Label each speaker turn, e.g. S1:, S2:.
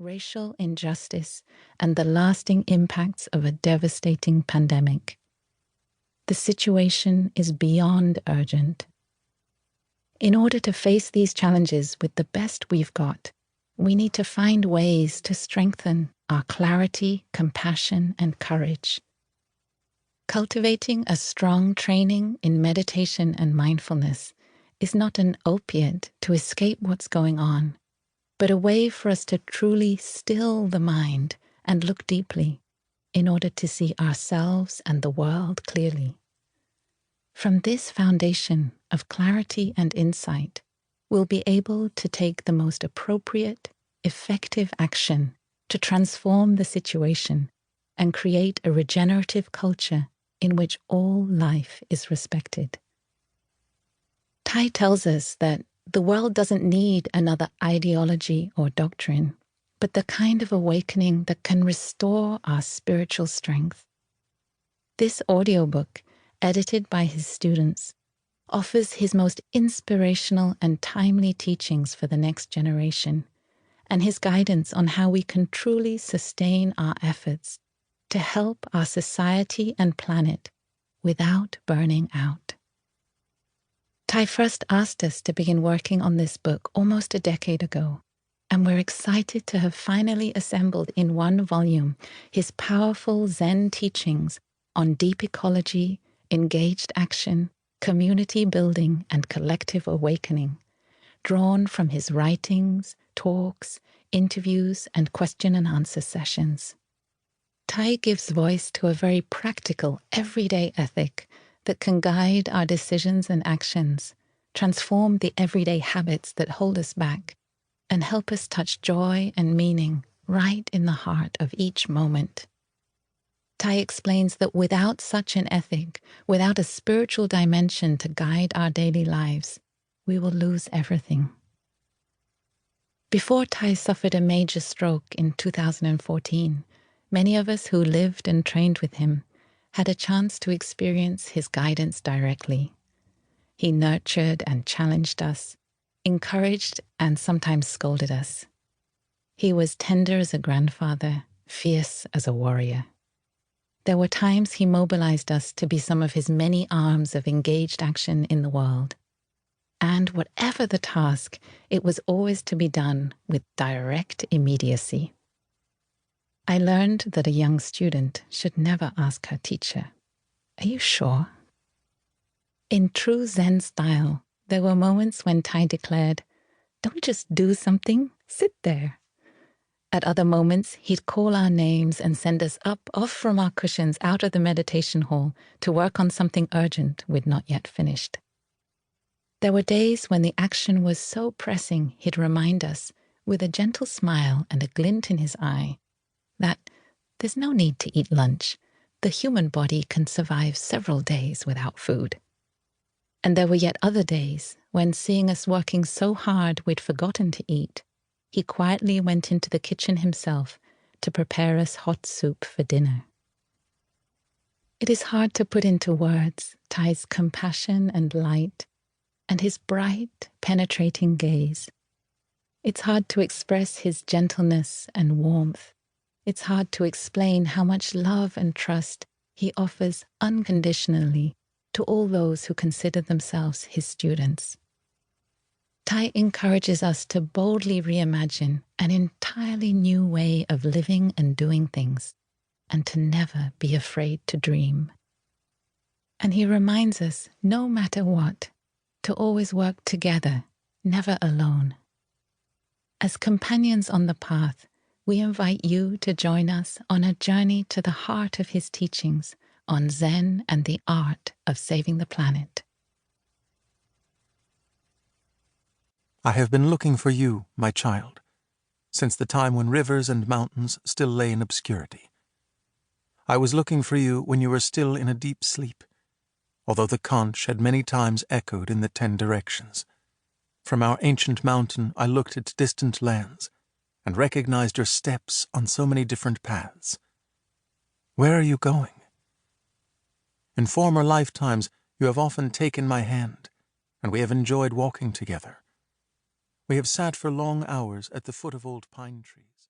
S1: racial injustice, and the lasting impacts of a devastating pandemic. The situation is beyond urgent. In order to face these challenges with the best we've got, we need to find ways to strengthen our clarity, compassion, and courage. Cultivating a strong training in meditation and mindfulness is not an opiate to escape what's going on, but a way for us to truly still the mind and look deeply in order to see ourselves and the world clearly. From this foundation of clarity and insight, we'll be able to take the most appropriate, effective action to transform the situation and create a regenerative culture in which all life is respected. Thay tells us that the world doesn't need another ideology or doctrine, but the kind of awakening that can restore our spiritual strength. This audiobook, edited by his students, offers his most inspirational and timely teachings for the next generation, and his guidance on how we can truly sustain our efforts to help our society and planet without burning out. Thay first asked us to begin working on this book almost a decade ago, and we're excited to have finally assembled in one volume his powerful Zen teachings on deep ecology, engaged action, community building, and collective awakening, drawn from his writings, talks, interviews, and question and answer sessions. Thay gives voice to a very practical, everyday ethic that can guide our decisions and actions, transform the everyday habits that hold us back, and help us touch joy and meaning right in the heart of each moment. Thay explains that without such an ethic, without a spiritual dimension to guide our daily lives, we will lose everything. Before Thay suffered a major stroke in 2014, many of us who lived and trained with him had a chance to experience his guidance directly. He nurtured and challenged us, encouraged and sometimes scolded us. He was tender as a grandfather, fierce as a warrior. There were times he mobilized us to be some of his many arms of engaged action in the world. And whatever the task, it was always to be done with direct immediacy. I learned that a young student should never ask her teacher, "Are you sure?" In true Zen style, there were moments when Thay declared, "Don't just do something, sit there." At other moments, he'd call our names and send us off from our cushions out of the meditation hall to work on something urgent we'd not yet finished. There were days when the action was so pressing he'd remind us, with a gentle smile and a glint in his eye, that there's no need to eat lunch. The human body can survive several days without food. And there were yet other days when, seeing us working so hard we'd forgotten to eat, he quietly went into the kitchen himself to prepare us hot soup for dinner. It is hard to put into words Thay's compassion and light, and his bright, penetrating gaze. It's hard to express his gentleness and warmth. It's hard to explain how much love and trust he offers unconditionally to all those who consider themselves his students. Thay encourages us to boldly reimagine an entirely new way of living and doing things, and to never be afraid to dream. And he reminds us, no matter what, to always work together, never alone. As companions on the path, we invite you to join us on a journey to the heart of his teachings on Zen and the art of saving the planet.
S2: I have been looking for you, my child, since the time when rivers and mountains still lay in obscurity. I was looking for you when you were still in a deep sleep, although the conch had many times echoed in the 10 directions. From our ancient mountain I looked at distant lands, and recognized your steps on so many different paths. Where are you going? In former lifetimes you have often taken my hand, and we have enjoyed walking together. We have sat for long hours at the foot of old pine trees.